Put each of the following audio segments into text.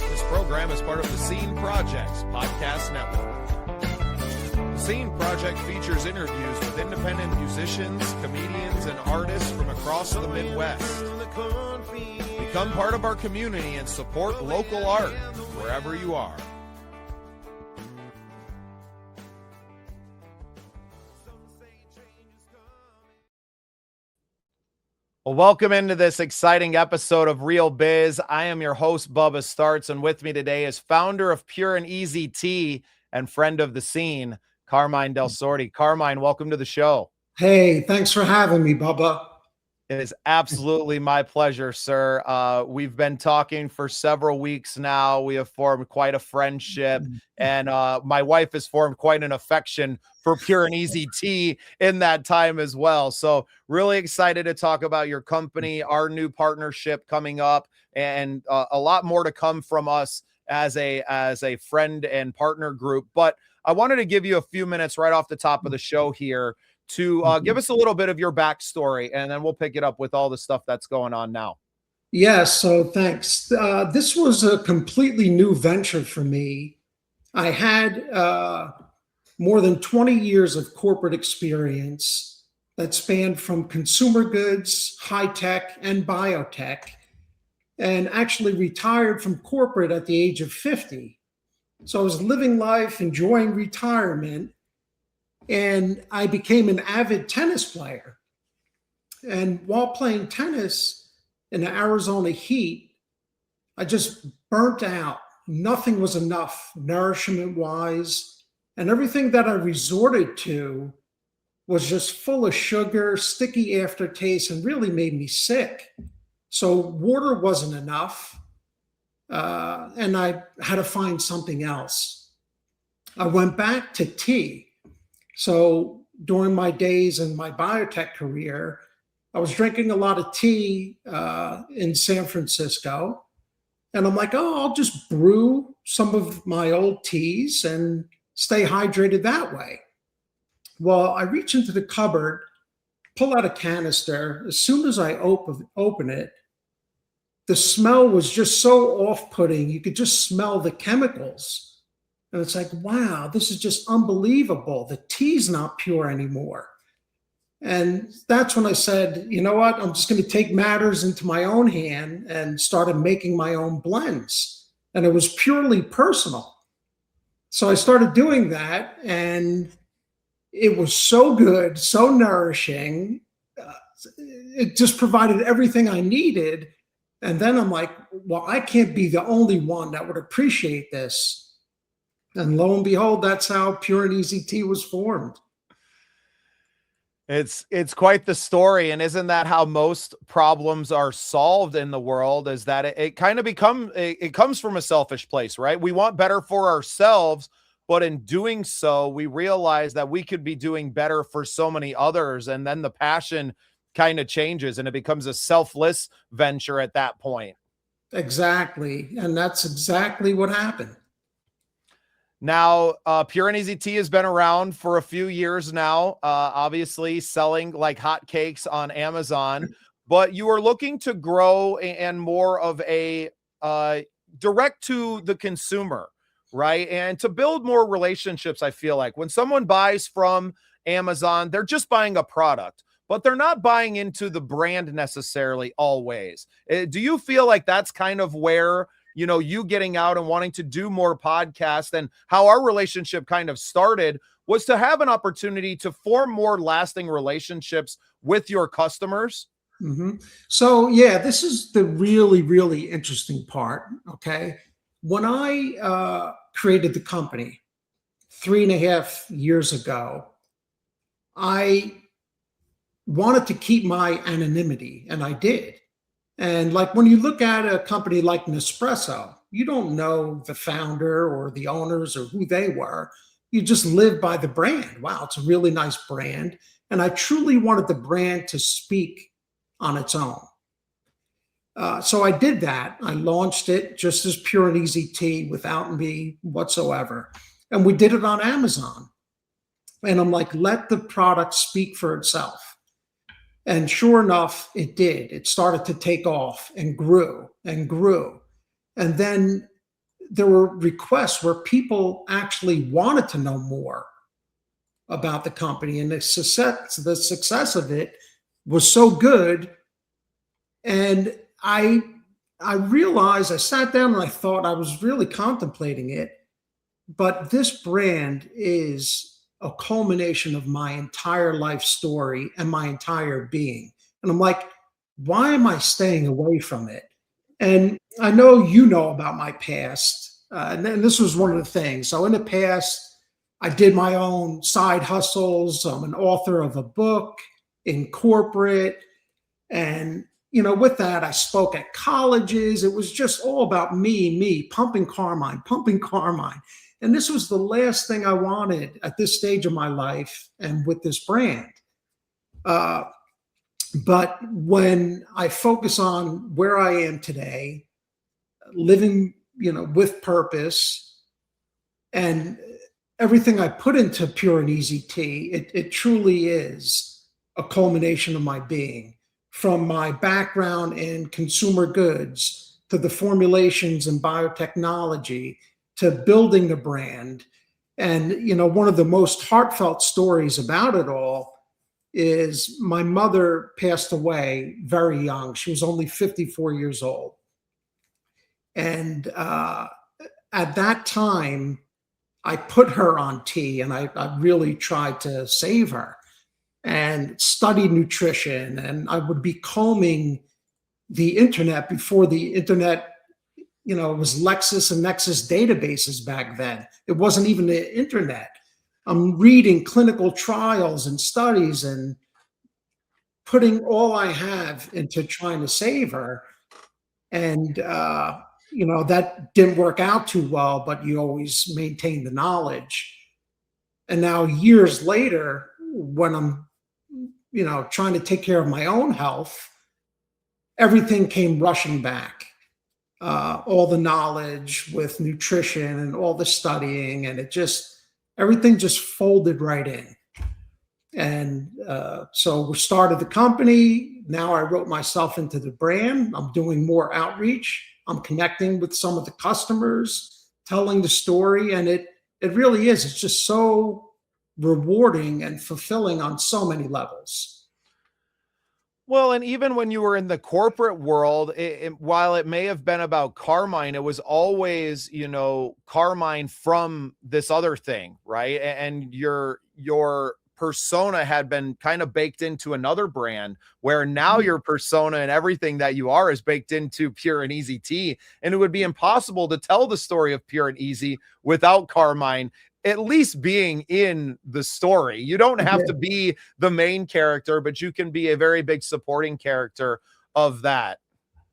This program is part of the Scene Project's podcast network. The Scene Project features interviews with independent musicians, comedians, and artists from across the Midwest. Become part of our community and support local art wherever you are. Well, welcome into this exciting episode of Real Biz. I am your host, Bubba Starts, and with me today is founder of Pure and Easy Tea and friend of the scene, Carmine Del Sordi. Carmine, welcome to the show. Hey, thanks for having me, Bubba. It is absolutely my pleasure, sir. We've been talking for several weeks now. We have formed quite a friendship, and my wife has formed quite an affection for Pure and Easy Tea in that time as well. So really excited to talk about your company, our new partnership coming up, and a lot more to come from us as a friend and partner group. But I wanted to give you a few minutes right off the top of the show here to give us a little bit of your backstory, and then we'll pick it up with all the stuff that's going on now. Yeah, so thanks. This was a completely new venture for me. I had more than 20 years of corporate experience that spanned from consumer goods, high tech, and biotech, and actually retired from corporate at the age of 50. So I was living life, enjoying retirement, and I became an avid tennis player. And while playing tennis in the Arizona heat, I just burnt out. Nothing was enough nourishment-wise. And everything that I resorted to was just full of sugar, sticky aftertaste, and really made me sick. So water wasn't enough. And I had to find something else. I went back to tea. So during my days in my biotech career, I was drinking a lot of tea in San Francisco. And I'm like, oh, I'll just brew some of my old teas and stay hydrated that way. Well, I reach into the cupboard, pull out a canister. As soon as I open it, the smell was just so off-putting. You could just smell the chemicals. And it's like, wow, this is just unbelievable. The tea's not pure anymore. And that's when I said, you know what? I'm just going to take matters into my own hand and started making my own blends. And it was purely personal. So I started doing that, and it was so good, so nourishing. It just provided everything I needed. And then I'm like, well, I can't be the only one that would appreciate this. And lo and behold, that's how Pure and Easy Tea was formed. It's quite the story. And isn't that how most problems are solved in the world, is that it kind of it comes from a selfish place, right? We want better for ourselves, but in doing so, we realize that we could be doing better for so many others. And then the passion kind of changes and it becomes a selfless venture at that point. Exactly. And that's exactly what happened. Now, Pure and Easy Tea has been around for a few years now, obviously selling like hotcakes on Amazon, but you are looking to grow and more of a direct to the consumer, right? And to build more relationships. I feel like when someone buys from Amazon, they're just buying a product, but they're not buying into the brand necessarily always. Do you feel like that's kind of where, you know, you getting out and wanting to do more podcasts, and how our relationship kind of started was to have an opportunity to form more lasting relationships with your customers? Mm-hmm. So, yeah, this is the really, really interesting part. Okay. When I created the company 3.5 years ago, I wanted to keep my anonymity, and I did. And like when you look at a company like Nespresso, you don't know the founder or the owners or who they were. You just live by the brand. Wow, it's a really nice brand. And I truly wanted the brand to speak on its own. So I did that. I launched it just as Pure and Easy Tea without me whatsoever. And we did it on Amazon. And I'm like, let the product speak for itself. And sure enough, it did. It started to take off and grew and grew. And then there were requests where people actually wanted to know more about the company, and the success of it was so good. And I realized, I sat down and I thought, I was really contemplating it, but this brand is a culmination of my entire life story and my entire being. And I'm like, why am I staying away from it? And I know you know about my past. And this was one of the things. So in the past, I did my own side hustles. I'm an author of a book in corporate. And, with that, I spoke at colleges. It was just all about me, pumping Carmine, pumping Carmine. And this was the last thing I wanted at this stage of my life and with this brand. Uh, but when I focus on where I am today, living, with purpose, and everything I put into Pure and Easy Tea, it truly is a culmination of my being, from my background in consumer goods to the formulations and biotechnology to building the brand. And, one of the most heartfelt stories about it all is my mother passed away very young. She was only 54 years old. And at that time, I put her on tea, and I really tried to save her and studied nutrition. And I would be combing the internet before the internet, it was Lexis and Nexus databases back then. It wasn't even the internet. I'm reading clinical trials and studies and putting all I have into trying to save her. And, that didn't work out too well, but you always maintain the knowledge. And now, years later, when I'm, trying to take care of my own health, everything came rushing back. All the knowledge with nutrition and all the studying, and everything just folded right in. And so we started the company. Now I wrote myself into the brand. I'm doing more outreach. I'm connecting with some of the customers, telling the story, and it really is. It's just so rewarding and fulfilling on so many levels. Well, and even when you were in the corporate world, while it may have been about Carmine, it was always, Carmine from this other thing, right? And your persona had been kind of baked into another brand, where now your persona and everything that you are is baked into Pure and Easy Tea. And it would be impossible to tell the story of Pure and Easy without Carmine at least being in the story. You don't have to be the main character, but you can be a very big supporting character of that.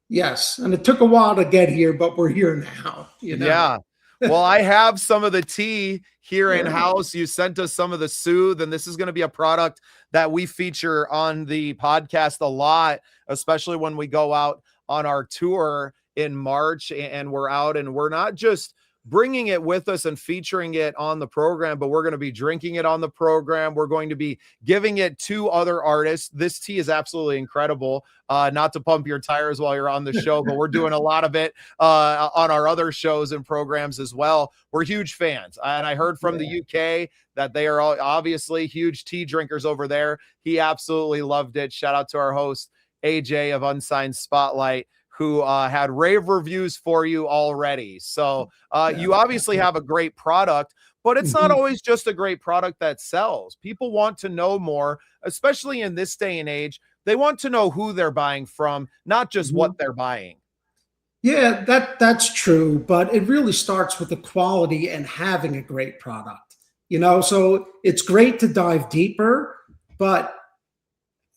Yes. And it took a while to get here, but we're here now, Yeah. Well, I have some of the tea here in Yeah. house. You sent us some of the Soothe, and this is going to be a product that we feature on the podcast a lot, especially when we go out on our tour in March and we're out, and we're not just bringing it with us and featuring it on the program, but we're going to be drinking it on the program. We're going to be giving it to other artists. This tea is absolutely incredible. Not to pump your tires while you're on the show, but we're doing a lot of it on our other shows and programs as well. We're huge fans. And I heard from the UK that they are obviously huge tea drinkers over there. He absolutely loved it. Shout out to our host, AJ of Unsigned Spotlight, who had rave reviews for you already. So you obviously have a great product, but it's not always just a great product that sells. People want to know more, especially in this day and age. They want to know who they're buying from, not just what they're buying. Yeah, that's true, but it really starts with the quality and having a great product. So it's great to dive deeper, but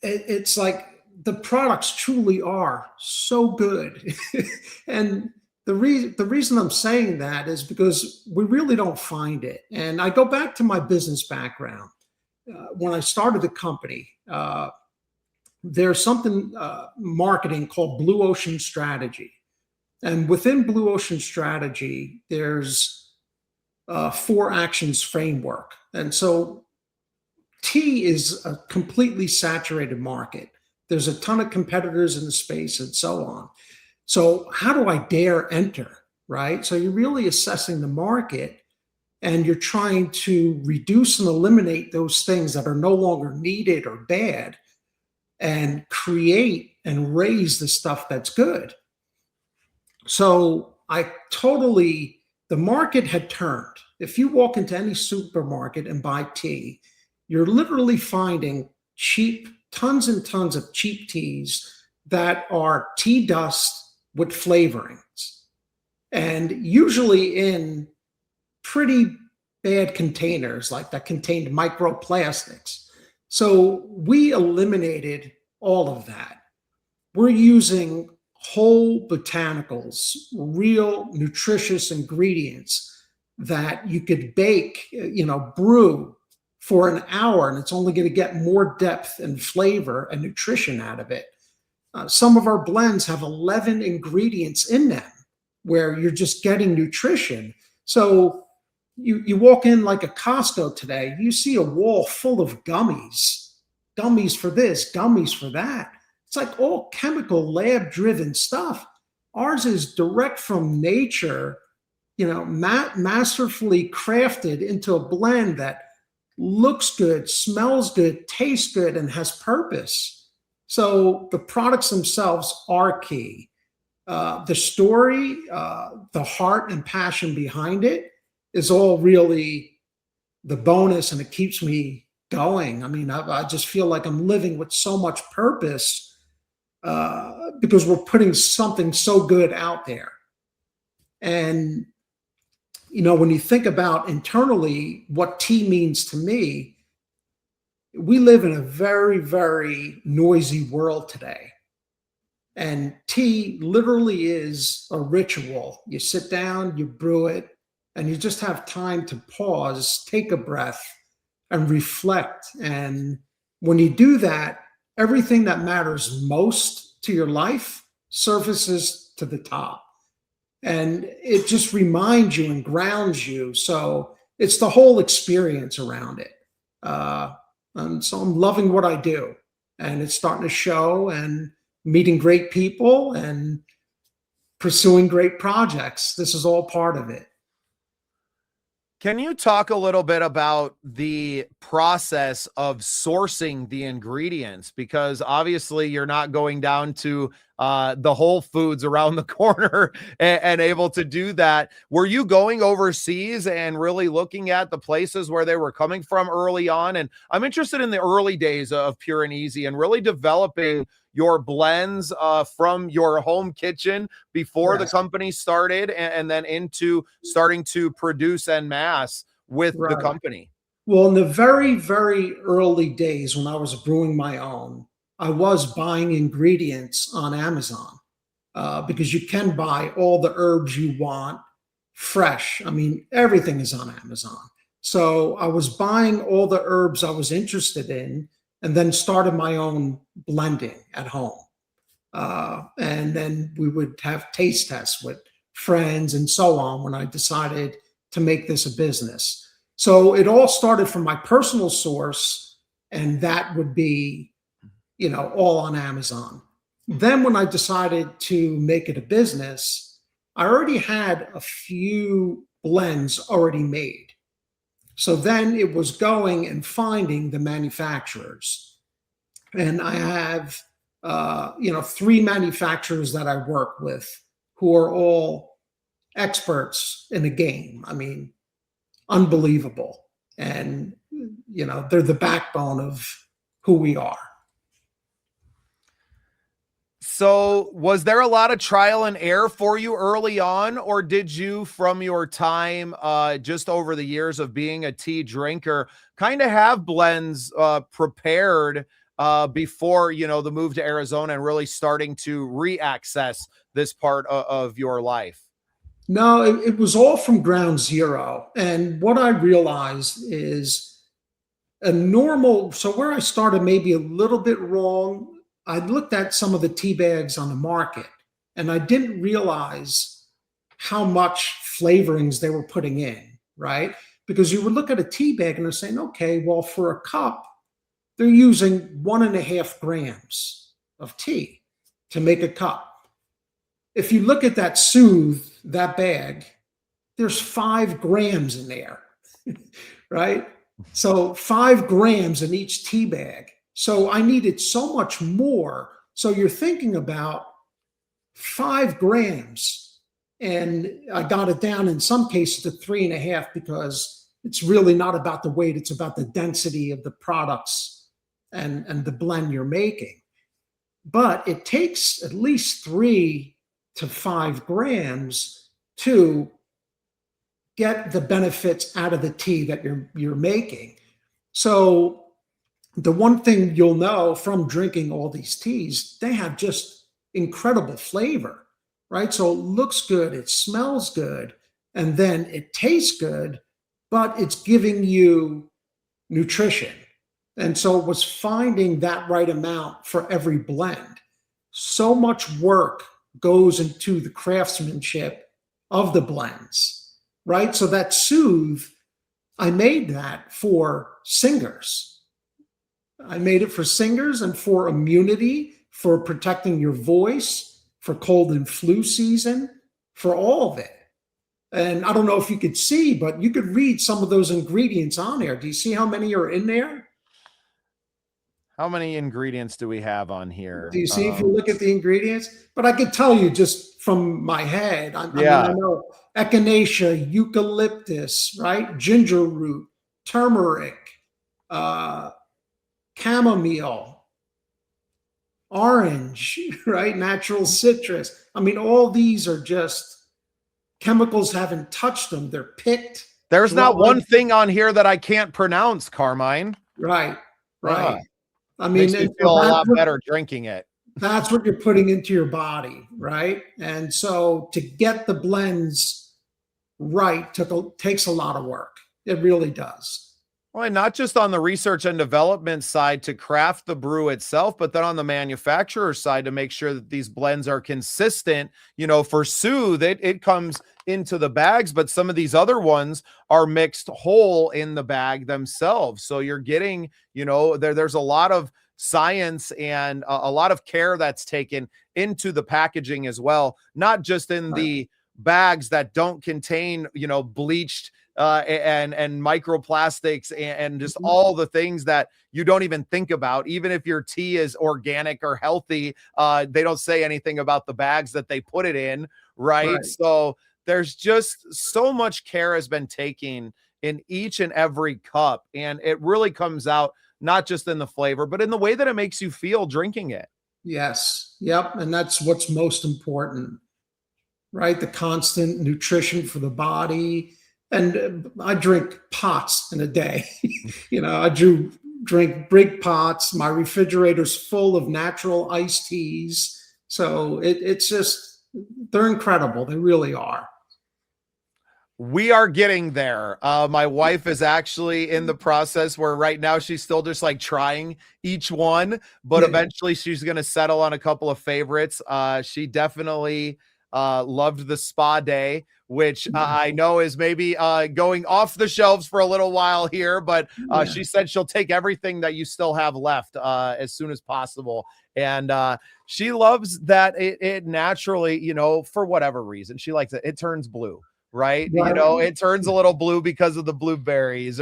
it's like the products truly are so good. And the reason I'm saying that is because we really don't find it. And I go back to my business background. When I started the company, there's something marketing called Blue Ocean Strategy. And within Blue Ocean Strategy, there's 4 actions framework. And so tea is a completely saturated market. There's a ton of competitors in the space and so on. So how do I dare enter, right? So you're really assessing the market and you're trying to reduce and eliminate those things that are no longer needed or bad and create and raise the stuff that's good. So the market had turned. If you walk into any supermarket and buy tea, you're literally finding tons and tons of cheap teas that are tea dust with flavorings, and usually in pretty bad containers like that contained microplastics. So we eliminated all of that. We're using whole botanicals, real nutritious ingredients that you could bake, brew for an hour, and it's only going to get more depth and flavor and nutrition out of it. Some of our blends have 11 ingredients in them where you're just getting nutrition. So you walk in like a Costco today, you see a wall full of gummies for this, gummies for that. It's like all chemical lab-driven stuff. Ours is direct from nature, masterfully crafted into a blend that looks good, smells good, tastes good, and has purpose. So the products themselves are key. The story, the heart and passion behind it is all really the bonus, and it keeps me going. I mean, I just feel like I'm living with so much purpose because we're putting something so good out there. And, when you think about internally what tea means to me, we live in a very, very noisy world today. And tea literally is a ritual. You sit down, you brew it, and you just have time to pause, take a breath, and reflect. And when you do that, everything that matters most to your life surfaces to the top. And it just reminds you and grounds you. So it's the whole experience around it. And so I'm loving what I do. And it's starting to show, and meeting great people and pursuing great projects. This is all part of it. Can you talk a little bit about the process of sourcing the ingredients? Because obviously you're not going down to the Whole Foods around the corner and able to do that. Were you going overseas and really looking at the places where they were coming from early on? And I'm interested in the early days of Pure and Easy and really developing your blends from your home kitchen before the company started, and then into starting to produce en masse with the company. Well, in the very, very early days when I was brewing my own, I was buying ingredients on Amazon because you can buy all the herbs you want fresh. I mean, everything is on Amazon. So I was buying all the herbs I was interested in, and then started my own blending at home. And then we would have taste tests with friends and so on when I decided to make this a business. So it all started from my personal source, and that would be, all on Amazon. Then when I decided to make it a business, I already had a few blends already made. So then it was going and finding the manufacturers. And I have, 3 manufacturers that I work with who are all experts in the game. I mean, unbelievable. And, they're the backbone of who we are. So was there a lot of trial and error for you early on, or did you, from your time just over the years of being a tea drinker, kind of have blends prepared before, the move to Arizona and really starting to re-access this part of your life? No, it was all from ground zero. And what I realized is so where I started maybe a little bit wrong, I looked at some of the tea bags on the market, and I didn't realize how much flavorings they were putting in, right? Because you would look at a tea bag and they're saying, okay, well, for a cup, they're using 1.5 grams. of tea to make a cup. If you look at that Soothe, that bag, there's 5 grams in there, right? So 5 grams in each tea bag. So I needed so much more. So you're thinking about 5 grams. And I got it down in some cases to 3.5 because it's really not about the weight. It's about the density of the products and the blend you're making. But it takes at least 3 to 5 grams to get the benefits out of the tea that you're making. So the one thing you'll know from drinking all these teas, they have just incredible flavor, right? So it looks good, it smells good, and then it tastes good, but it's giving you nutrition. And so it was finding that right amount for every blend. So much work goes into the craftsmanship of the blends, right? So that Soothe, I made that for singers. I made it for singers and for immunity, for protecting your voice, for cold and flu season, for all of it. And I don't know if you could see, but you could read some of those ingredients on there. Do you see how many are in there? How many ingredients do we have on here? Do you see if you look at the ingredients? But I could tell you just from my head. I mean, I know echinacea, eucalyptus, right? Ginger root, turmeric, chamomile, orange, right? Natural citrus. I mean, all these are just chemicals haven't touched them. They're picked. There's not one thing on here that I can't pronounce, Carmine. Right, right. I mean, makes me feel a lot better drinking it. That's what you're putting into your body, right? And so to get the blends right takes a lot of work. It really does. Well, and not just on the research and development side to craft the brew itself, but then on the manufacturer side to make sure that these blends are consistent. You know, for Soothe, it comes into the bags, but some of these other ones are mixed whole in the bag themselves. So you're getting, you know, there's a lot of science and a lot of care that's taken into the packaging as well, not just in the bags that don't contain, you know, bleached and microplastics and just all the things that you don't even think about. Even if your tea is organic or healthy, they don't say anything about the bags that they put it in, right? So there's just so much care has been taken in each and every cup, and it really comes out not just in the flavor, but in the way that it makes you feel drinking it. Yes. Yep. And that's what's most important, right? The constant nutrition for the body. And I drink pots in a day. You know, I drink big pots. My refrigerator's full of natural iced teas. So it's just, they're incredible. They really are. We are getting there. My wife is actually in the process where right now she's still just like trying each one, but eventually she's going to settle on a couple of favorites. She definitely loved the spa day, which I know is maybe going off the shelves for a little while here, but she said she'll take everything that you still have left as soon as possible. And she loves that it naturally, you know, for whatever reason, she likes it. It turns blue. Right. You know, it turns a little blue because of the blueberries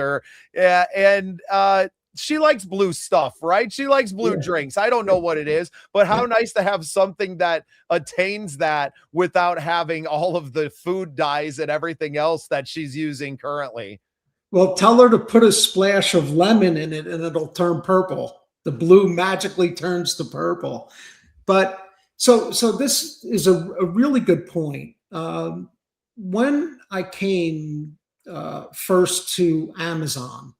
she likes blue stuff, right? She likes blue drinks. I don't know what it is, but how nice to have something that attains that without having all of the food dyes and everything else that she's using currently. Well, tell her to put a splash of lemon in it and it'll turn purple. The blue magically turns to purple. But so this is a really good point. When I came first to Amazon,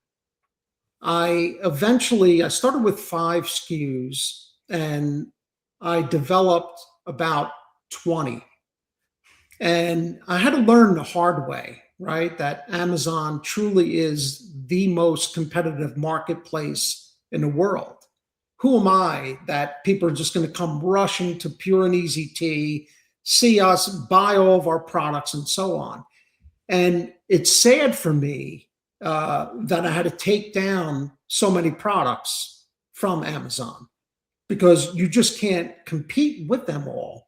I started with 5 SKUs and I developed about 20. And I had to learn the hard way, right? That Amazon truly is the most competitive marketplace in the world. Who am I that people are just going to come rushing to Pure and Easy Tea, see us, buy all of our products and so on. And it's sad for me that I had to take down so many products from Amazon because you just can't compete with them all.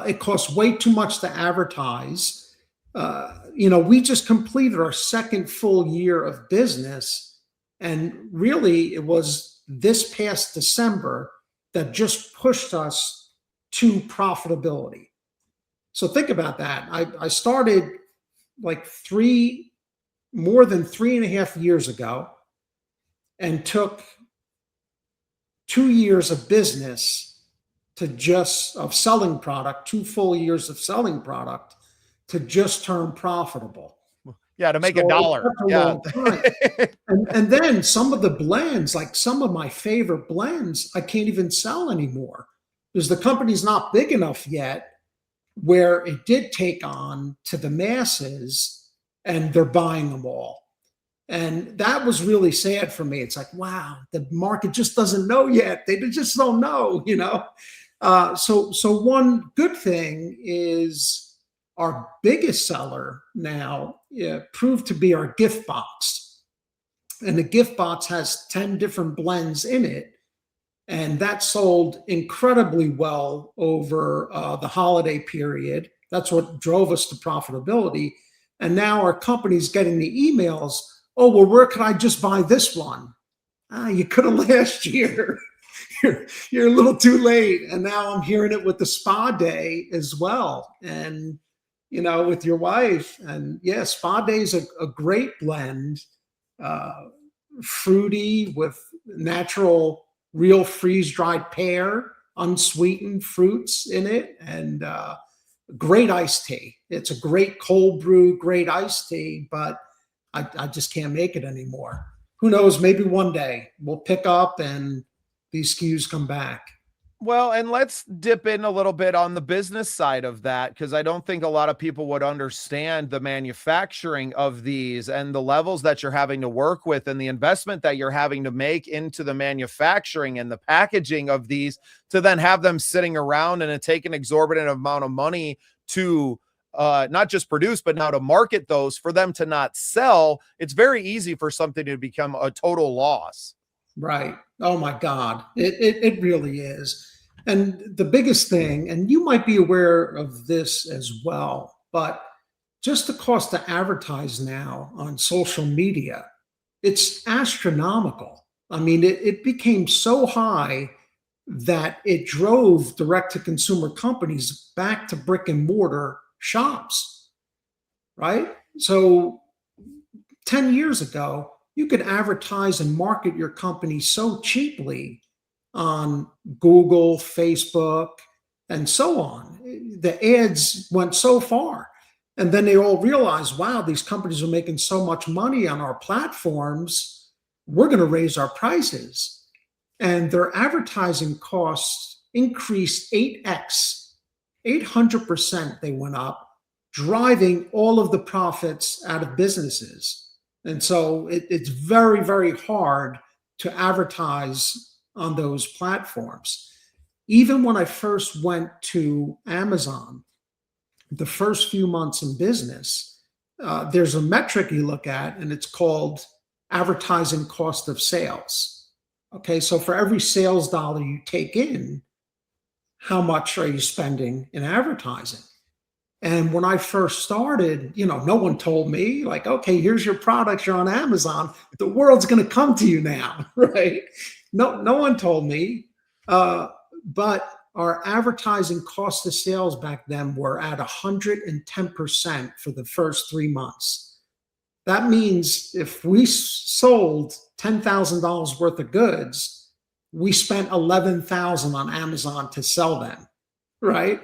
It costs way too much to advertise. We just completed our second full year of business. And really, it was this past December that just pushed us to profitability. So think about that. I started like more than 3.5 years ago, and took 2 years of business of selling product, 2 full years of selling product to just turn profitable. Yeah, to make So $1. that's a Yeah. long time. And then some of the blends, like some of my favorite blends, I can't even sell anymore because the company's not big enough yet where it did take on to the masses and they're buying them all. And that was really sad for me. It's like, wow, the market just doesn't know yet. They just don't know. So one good thing is our biggest seller now proved to be our gift box. And the gift box has 10 different blends in it. And that sold incredibly well over the holiday period. That's what drove us to profitability. And now our company's getting the emails, oh, well, where could I just buy this one? You could have last year. you're a little too late. And now I'm hearing it with the spa day as well. And, with your wife. And yeah, spa day is a great blend, fruity with natural, real freeze-dried pear, unsweetened fruits in it, and great iced tea. It's a great cold brew, great iced tea, but I just can't make it anymore. Who knows? Maybe one day we'll pick up and these SKUs come back. Well, and let's dip in a little bit on the business side of that, because I don't think a lot of people would understand the manufacturing of these and the levels that you're having to work with and the investment that you're having to make into the manufacturing and the packaging of these to then have them sitting around and take an exorbitant amount of money to not just produce, but now to market those for them to not sell. It's very easy for something to become a total loss. Right. Oh my God. It really is. And the biggest thing, and you might be aware of this as well, but just the cost to advertise now on social media, it's astronomical. I mean, it became so high that it drove direct to consumer companies back to brick and mortar shops, right? So 10 years ago, you could advertise and market your company so cheaply on Google, Facebook, and so on. The ads went so far. And then they all realized, wow, these companies are making so much money on our platforms. We're going to raise our prices. And their advertising costs increased 8x, 800% they went up, driving all of the profits out of businesses. And so it's very, very hard to advertise on those platforms. Even when I first went to Amazon, the first few months in business, there's a metric you look at, and it's called advertising cost of sales. Okay, so for every sales dollar you take in, how much are you spending in advertising? And when I first started, no one told me, like, okay, here's your products, you're on Amazon. The world's going to come to you now, right? No one told me. But our advertising cost of sales back then were at 110% for the first 3 months. That means if we sold $10,000 worth of goods, we spent $11,000 on Amazon to sell them, right?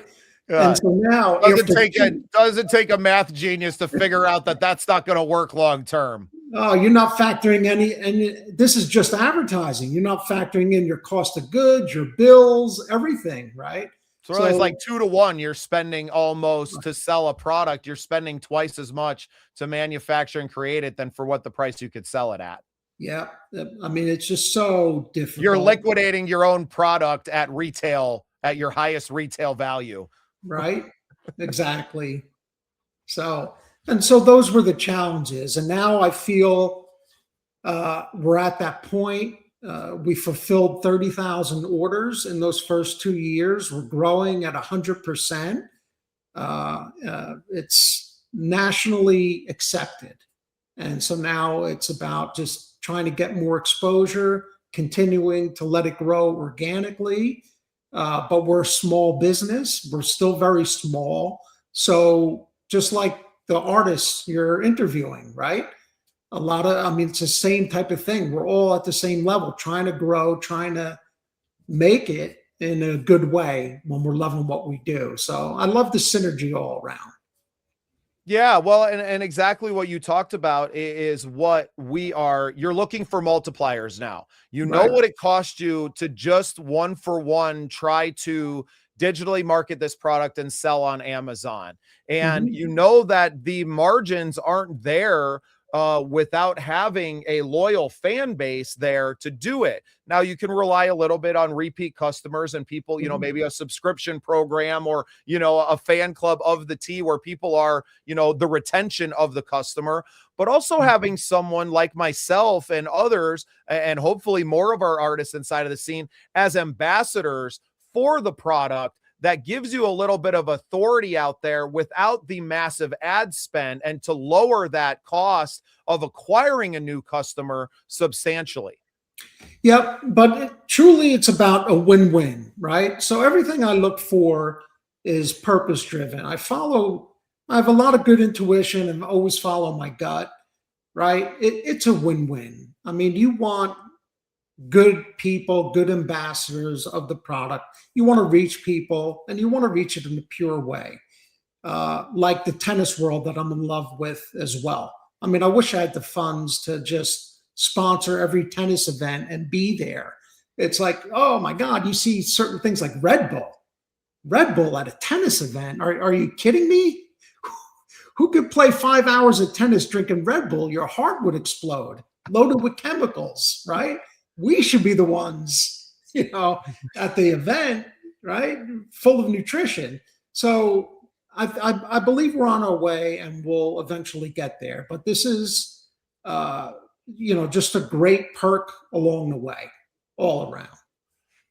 And so now doesn't take a math genius to figure out that that's not going to work long term. Oh, you're not factoring any, and this is just advertising. You're not factoring in your cost of goods, your bills, everything, right? So it's like 2 to 1. You're spending almost to sell a product. You're spending twice as much to manufacture and create it than for what the price you could sell it at. Yeah. I mean, it's just so difficult. You're liquidating your own product at retail at your highest retail value. Right. Exactly. So those were the challenges. And now I feel we're at that point. We fulfilled 30,000 orders in those first 2 years. We're growing at 100%. It's nationally accepted. And so now it's about just trying to get more exposure, continuing to let it grow organically. But we're a small business. We're still very small. So just like the artists you're interviewing, right? I mean, it's the same type of thing. We're all at the same level, trying to grow, trying to make it in a good way when we're loving what we do. So I love the synergy all around. Yeah, well, and exactly what you talked about is what we are. You're looking for multipliers now. You know Right. what it cost you to just one for one try to digitally market this product and sell on Amazon. And Mhm. you know that the margins aren't there without having a loyal fan base there to do it. Now, you can rely a little bit on repeat customers and people, Mhm. maybe a subscription program or, a fan club of the tea where people are, the retention of the customer, but also having someone like myself and others, and hopefully more of our artists inside of the scene as ambassadors for the product that gives you a little bit of authority out there without the massive ad spend and to lower that cost of acquiring a new customer substantially. Yep, but truly it's about a win-win, right? So everything I look for is purpose driven. I have a lot of good intuition and always follow my gut, right? It's a win-win. I mean, you want good people, good ambassadors of the product. You want to reach people and you want to reach it in a pure way, like the tennis world that I'm in love with as well. I mean, I wish I had the funds to just sponsor every tennis event and be there. It's like, oh my God, you see certain things like Red Bull at a tennis event. Are you kidding me? Who could play 5 hours of tennis drinking Red Bull? Your heart would explode, loaded with chemicals, right? We should be the ones, at the event, right? Full of nutrition. So I believe we're on our way and we'll eventually get there. But this is, just a great perk along the way, all around.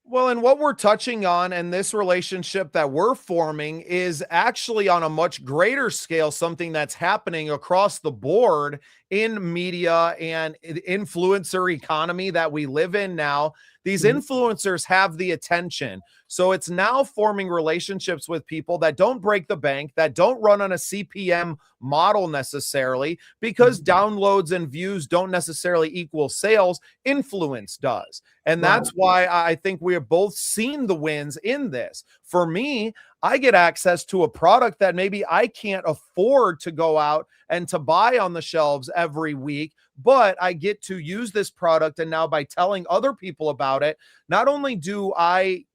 Well, and what we're touching on and this relationship that we're forming is actually on a much greater scale, something that's happening across the board in media and influencer economy that we live in now. These Mhm. influencers have the attention. So it's now forming relationships with people that don't break the bank, that don't run on a CPM model necessarily, because Mhm. downloads and views don't necessarily equal sales. Influence does. And Right. that's why I think we have both seen the wins in this. For me, I get access to a product that maybe I can't afford to go out and to buy on the shelves every week, but I get to use this product. And now by telling other people about it, not only do I,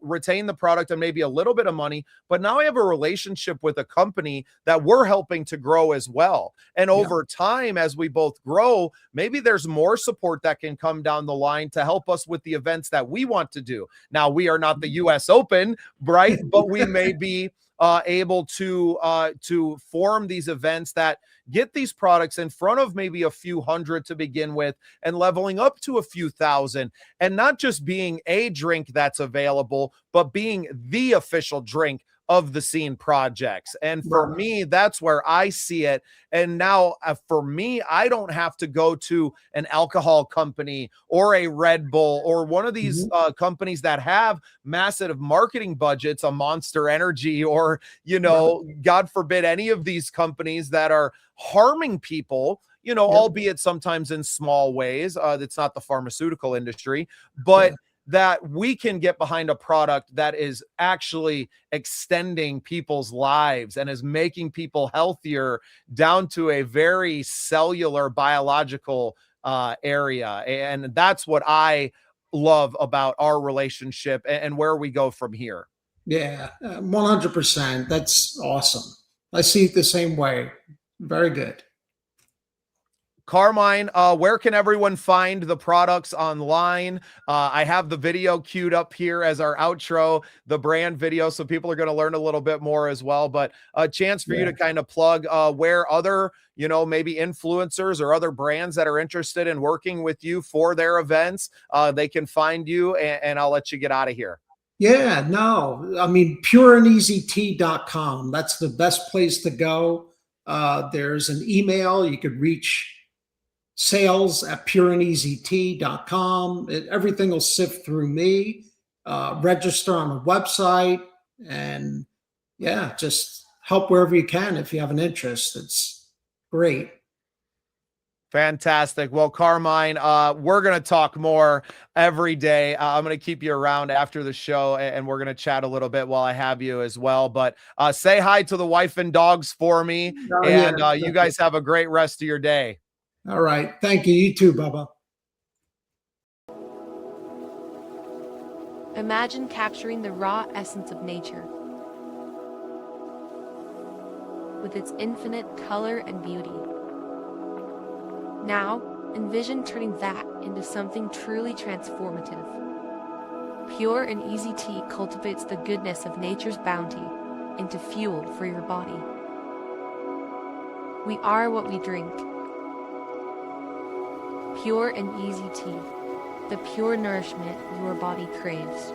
retain the product and maybe a little bit of money, but now I have a relationship with a company that we're helping to grow as well. And Yeah. over time, as we both grow, maybe there's more support that can come down the line to help us with the events that we want to do. Now, we are not the US Open, right? But we may be able to form these events that get these products in front of maybe a few hundred to begin with and leveling up to a few thousand, and not just being a drink that's available, but being the official drink of the scene projects. And for Right. me, that's where I see it. And now for me, I don't have to go to an alcohol company or a Red Bull or one of these Mhm. companies that have massive marketing budgets, a Monster Energy, or, Right. God forbid, any of these companies that are harming people, Yep. albeit sometimes in small ways. It's not the pharmaceutical industry, but Yeah. that we can get behind a product that is actually extending people's lives and is making people healthier down to a very cellular biological area. And that's what I love about our relationship and where we go from here. Yeah, 100%. That's awesome. I see it the same way. Very good. Carmine, where can everyone find the products online? I have the video queued up here as our outro, the brand video, so people are going to learn a little bit more as well. But a chance for you to kind of plug where other, maybe influencers or other brands that are interested in working with you for their events, they can find you, and I'll let you get out of here. Yeah, no, I mean, pureandeasytea.com. That's the best place to go. There's an email. You could reach sales@pureandeasytea.com. Everything will sift through me. Register on the website, and yeah, just help wherever you can if you have an interest. It's great. Fantastic. Well, Carmine, we're going to talk more every day. I'm going to keep you around after the show, and we're going to chat a little bit while I have you as well. But say hi to the wife and dogs for me, Oh, yeah. and you guys have a great rest of your day. All right. Thank you. You too, Bubba. Imagine capturing the raw essence of nature, with its infinite color and beauty. Now, envision turning that into something truly transformative. Pure and Easy Tea cultivates the goodness of nature's bounty into fuel for your body. We are what we drink. Pure and Easy Tea, the pure nourishment your body craves.